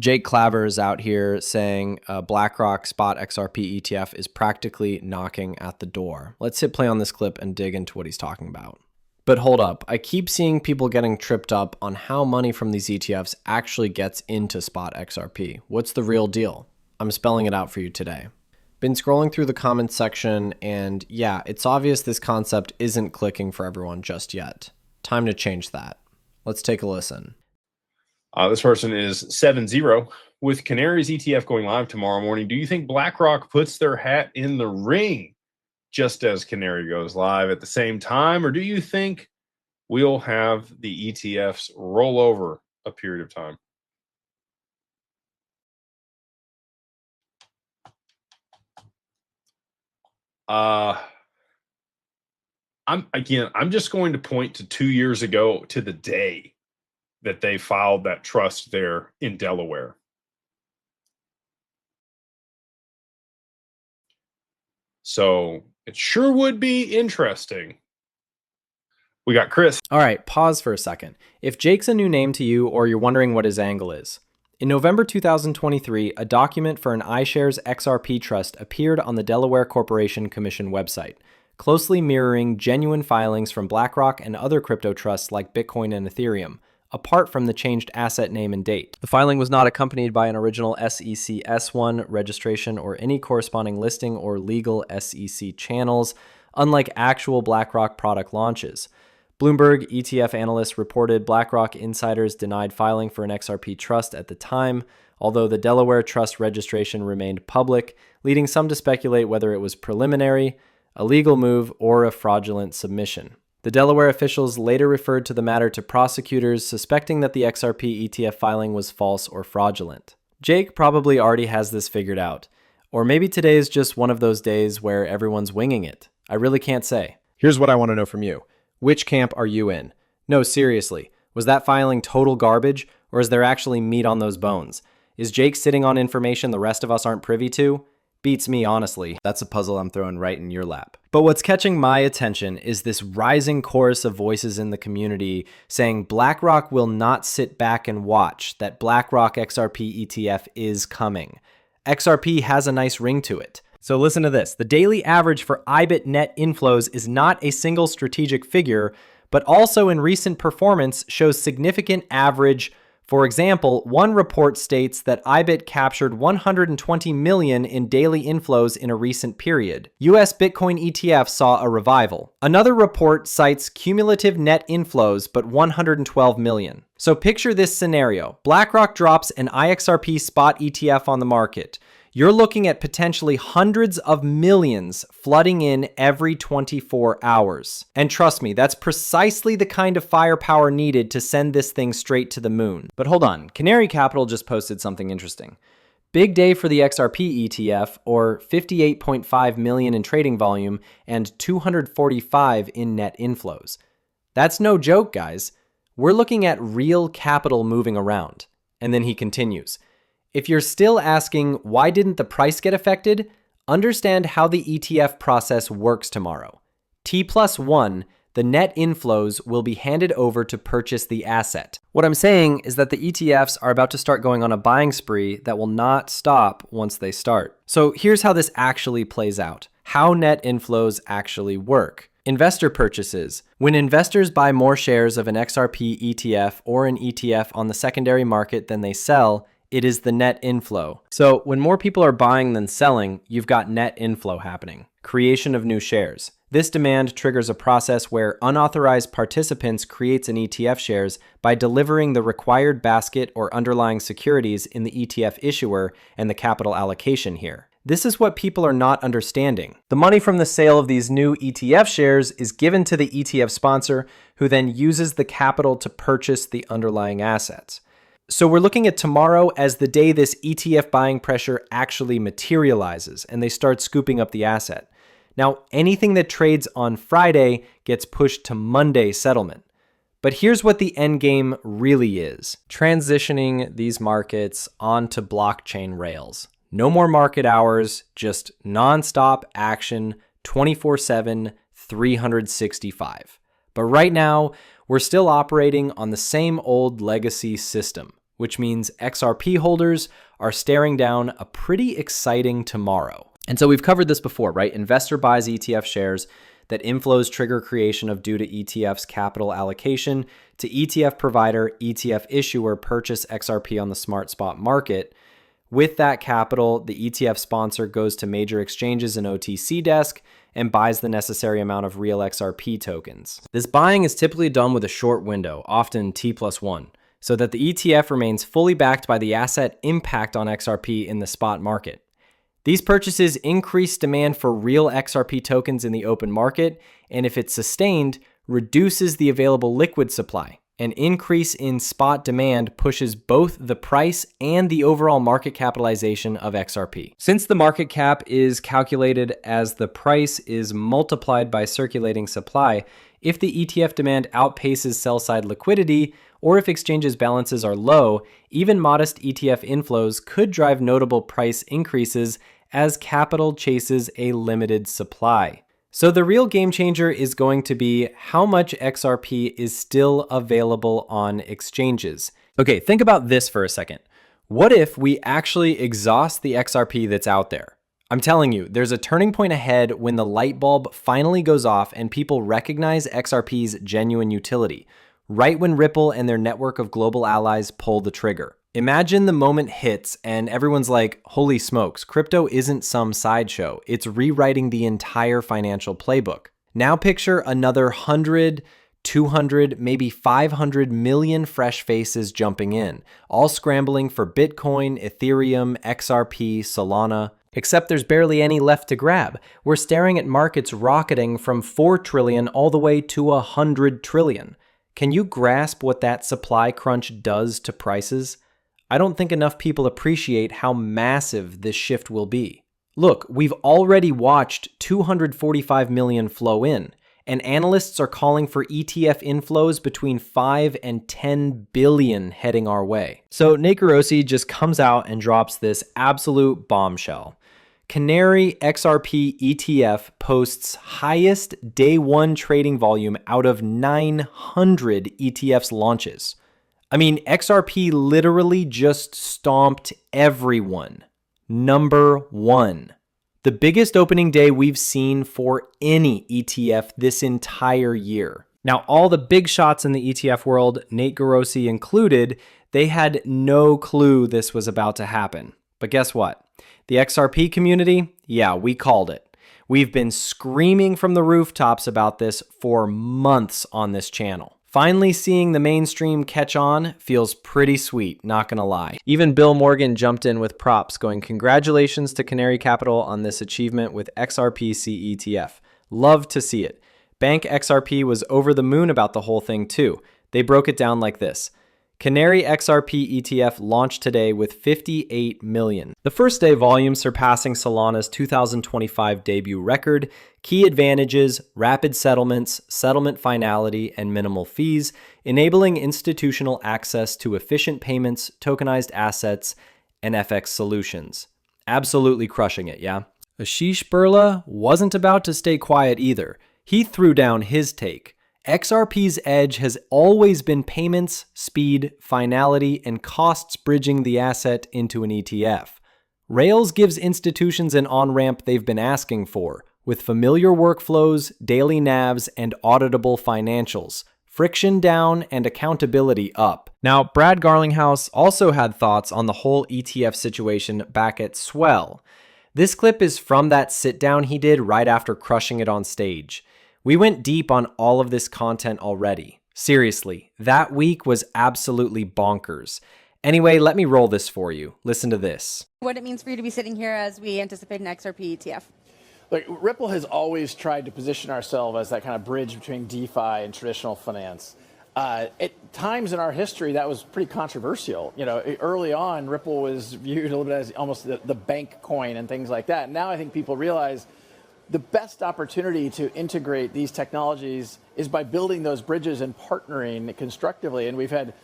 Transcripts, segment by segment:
Jake Claver is out here saying Blackrock spot XRP ETF is practically knocking at the door. Let's hit play on this clip and dig into what he's talking about. But hold up, I keep seeing people getting tripped up on how money from these ETFs actually gets into spot XRP. What's the real deal? I'm spelling it out for you today. Been scrolling through the comments section, and yeah, it's obvious this concept isn't clicking for everyone just yet. Time to change that. Let's take a listen. This person is 7-0. With Canary's ETF going live tomorrow morning, do you think BlackRock puts their hat in the ring just as Canary goes live at the same time? Or do you think we'll have the ETFs roll over a period of time? I'm just going to point to 2 years ago to the day that they filed that trust there in Delaware. So it sure would be interesting. We got Chris. All right, pause for a second. If Jake's a new name to you or you're wondering what his angle is, in November 2023, a document for an iShares XRP trust appeared on the Delaware Corporation Commission website, closely mirroring genuine filings from BlackRock and other crypto trusts like Bitcoin and Ethereum, apart from the changed asset name and date. The filing was not accompanied by an original SEC S1 registration or any corresponding listing or legal SEC channels, unlike actual BlackRock product launches. Bloomberg ETF analysts reported BlackRock insiders denied filing for an XRP trust at the time, although the Delaware trust registration remained public, leading some to speculate whether it was preliminary, a legal move, or a fraudulent submission. The Delaware officials later referred to the matter to prosecutors, suspecting that the XRP ETF filing was false or fraudulent. Jake probably already has this figured out. Or maybe today is just one of those days where everyone's winging it. I really can't say. Here's what I want to know from you. Which camp are you in? No, seriously. Was that filing total garbage, or is there actually meat on those bones? Is Jake sitting on information the rest of us aren't privy to? Beats me, honestly. That's a puzzle I'm throwing right in your lap. But what's catching my attention is this rising chorus of voices in the community saying BlackRock will not sit back and watch, that BlackRock XRP ETF is coming. XRP has a nice ring to it. So listen to this. The daily average for IBIT net inflows is not a single strategic figure, but also in recent performance shows significant average. For example, one report states that IBIT captured 120 million in daily inflows in a recent period. US Bitcoin ETF saw a revival. Another report cites cumulative net inflows, but 112 million. So picture this scenario. BlackRock drops an iXRP spot ETF on the market. You're looking at potentially hundreds of millions flooding in every 24 hours. And trust me, that's precisely the kind of firepower needed to send this thing straight to the moon. But hold on, Canary Capital just posted something interesting. Big day for the XRP ETF, or 58.5 million in trading volume and 245 in net inflows. That's no joke, guys. We're looking at real capital moving around. And then he continues. If you're still asking, why didn't the price get affected? Understand how the ETF process works tomorrow. T+1, the net inflows will be handed over to purchase the asset. What I'm saying is that the ETFs are about to start going on a buying spree that will not stop once they start. So here's how this actually plays out. How net inflows actually work. Investor purchases. When investors buy more shares of an XRP ETF or an ETF on the secondary market than they sell, it is the net inflow. So when more people are buying than selling, you've got net inflow happening. Creation of new shares. This demand triggers a process where unauthorized participants creates an ETF shares by delivering the required basket or underlying securities in the ETF issuer and the capital allocation here. This is what people are not understanding. The money from the sale of these new ETF shares is given to the ETF sponsor, who then uses the capital to purchase the underlying assets. So we're looking at tomorrow as the day this ETF buying pressure actually materializes and they start scooping up the asset. Now, anything that trades on Friday gets pushed to Monday settlement. But here's what the end game really is. Transitioning these markets onto blockchain rails. No more market hours, just nonstop action, 24/7, 365. But right now, we're still operating on the same old legacy system. which means XRP holders are staring down a pretty exciting tomorrow. And so we've covered this before, right? Investor buys ETF shares, that inflows trigger creation of due to ETF's capital allocation to ETF provider, ETF issuer purchase XRP on the smart spot market. With that capital, the ETF sponsor goes to major exchanges and OTC desk and buys the necessary amount of real XRP tokens. This buying is typically done with a short window, often T+1, so that the ETF remains fully backed by the asset impact on XRP in the spot market. These purchases increase demand for real XRP tokens in the open market, and if it's sustained, reduces the available liquid supply. An increase in spot demand pushes both the price and the overall market capitalization of XRP. Since the market cap is calculated as the price is multiplied by circulating supply, if the ETF demand outpaces sell-side liquidity, or if exchanges' balances are low, even modest ETF inflows could drive notable price increases as capital chases a limited supply. So the real game changer is going to be how much XRP is still available on exchanges. Okay, think about this for a second. What if we actually exhaust the XRP that's out there? I'm telling you, there's a turning point ahead when the light bulb finally goes off and people recognize XRP's genuine utility, right when Ripple and their network of global allies pull the trigger. Imagine the moment hits and everyone's like, holy smokes, crypto isn't some sideshow. It's rewriting the entire financial playbook. Now picture another 100, 200, maybe 500 million fresh faces jumping in, all scrambling for Bitcoin, Ethereum, XRP, Solana. Except there's barely any left to grab. We're staring at markets rocketing from 4 trillion all the way to 100 trillion. Can you grasp what that supply crunch does to prices? I don't think enough people appreciate how massive this shift will be. Look, we've already watched 245 million flow in, and analysts are calling for ETF inflows between 5 and 10 billion heading our way. So Nate Gorosi just comes out and drops this absolute bombshell. Canary XRP ETF posts highest day one trading volume out of 900 ETFs launches. I mean, XRP literally just stomped everyone. Number one. The biggest opening day we've seen for any ETF this entire year. Now, all the big shots in the ETF world, Nate Gorosi included, they had no clue this was about to happen. But guess what? The XRP community, yeah, we called it. We've been screaming from the rooftops about this for months on this channel. Finally seeing the mainstream catch on feels pretty sweet, not gonna lie. Even Bill Morgan jumped in with props going, congratulations to Canary Capital on this achievement with XRP ETF. Love to see it. Bank XRP was over the moon about the whole thing too. They broke it down like this. Canary XRP ETF launched today with 58 million. The first day volume surpassing Solana's 2025 debut record. Key advantages, rapid settlements, settlement finality, and minimal fees, enabling institutional access to efficient payments, tokenized assets, and FX solutions. Absolutely crushing it, yeah? Ashish Birla wasn't about to stay quiet either. He threw down his take. XRP's edge has always been payments, speed, finality, and costs bridging the asset into an ETF. Rails gives institutions an on-ramp they've been asking for, with familiar workflows, daily navs, and auditable financials. Friction down and accountability up. Now, Brad Garlinghouse also had thoughts on the whole ETF situation back at Swell. This clip is from that sit-down he did right after crushing it on stage. We went deep on all of this content already. Seriously, that week was absolutely bonkers. Anyway, let me roll this for you. Listen to this. What it means for you to be sitting here as we anticipate an XRP ETF. Look, Ripple has always tried to position ourselves as that kind of bridge between DeFi and traditional finance. At times in our history, that was pretty controversial. You know, early on, Ripple was viewed a little bit as almost the bank coin and things like that. Now I think people realize the best opportunity to integrate these technologies is by building those bridges and partnering constructively. And we've had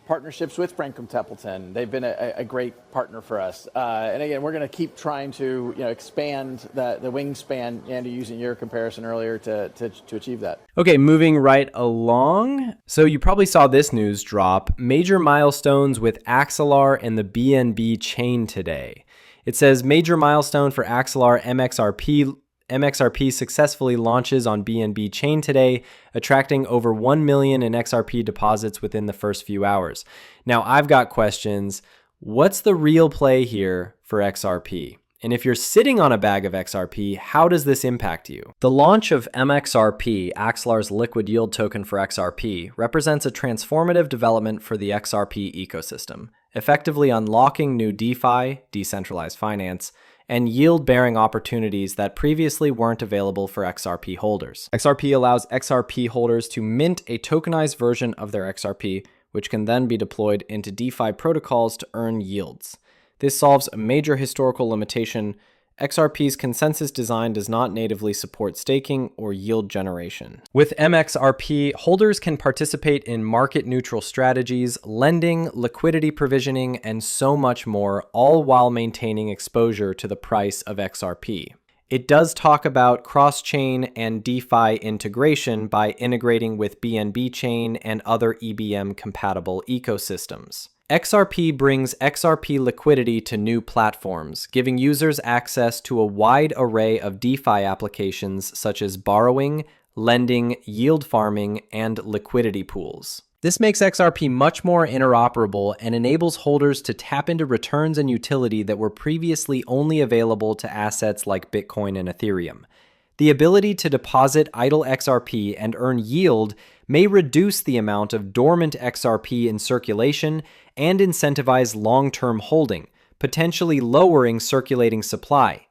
partnerships with Franklin Templeton. They've been a great partner for us. And again, we're going to keep trying to expand the wingspan, Andy, using your comparison earlier to achieve that. Okay, moving right along. So you probably saw this news drop. Major milestones with Axelar and the BNB chain today. It says major milestone for Axelar mXRP. mXRP successfully launches on BNB chain today, attracting over 1 million in XRP deposits within the first few hours. Now, I've got questions. What's the real play here for XRP? And if you're sitting on a bag of XRP, how does this impact you? The launch of mXRP, Axelar's liquid yield token for XRP, represents a transformative development for the XRP ecosystem, effectively unlocking new DeFi, decentralized finance, and yield-bearing opportunities that previously weren't available for XRP holders. XRP allows XRP holders to mint a tokenized version of their XRP, which can then be deployed into DeFi protocols to earn yields. This solves a major historical limitation. XRP's consensus design does not natively support staking or yield generation. With mXRP, holders can participate in market-neutral strategies, lending, liquidity provisioning, and so much more, all while maintaining exposure to the price of XRP. It does talk about cross-chain and DeFi integration by integrating with BNB chain and other EBM-compatible ecosystems. XRP brings XRP liquidity to new platforms, giving users access to a wide array of DeFi applications such as borrowing, lending, yield farming, and liquidity pools. This makes XRP much more interoperable and enables holders to tap into returns and utility that were previously only available to assets like Bitcoin and Ethereum. The ability to deposit idle XRP and earn yield may reduce the amount of dormant XRP in circulation and incentivize long-term holding, potentially lowering circulating supply,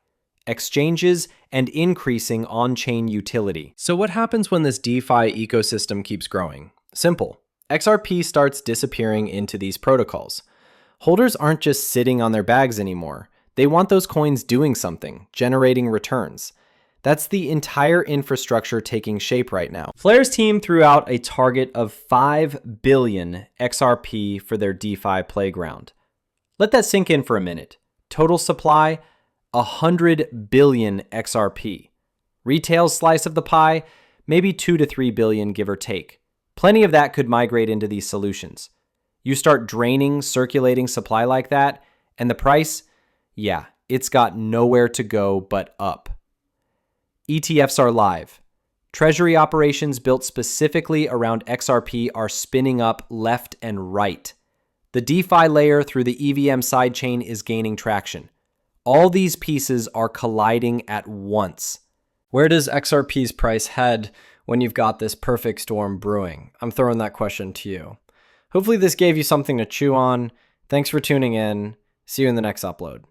exchanges, and increasing on-chain utility. So what happens when this DeFi ecosystem keeps growing? Simple. XRP starts disappearing into these protocols. Holders aren't just sitting on their bags anymore. They want those coins doing something, generating returns. That's the entire infrastructure taking shape right now. Flare's team threw out a target of 5 billion XRP for their DeFi playground. Let that sink in for a minute. Total supply, 100 billion XRP. Retail slice of the pie, maybe 2 to 3 billion, give or take. Plenty of that could migrate into these solutions. You start draining circulating supply like that, and the price, yeah, it's got nowhere to go but up. ETFs are live. Treasury operations built specifically around XRP are spinning up left and right. The DeFi layer through the EVM sidechain is gaining traction. All these pieces are colliding at once. Where does XRP's price head when you've got this perfect storm brewing? I'm throwing that question to you. Hopefully this gave you something to chew on. Thanks for tuning in. See you in the next upload.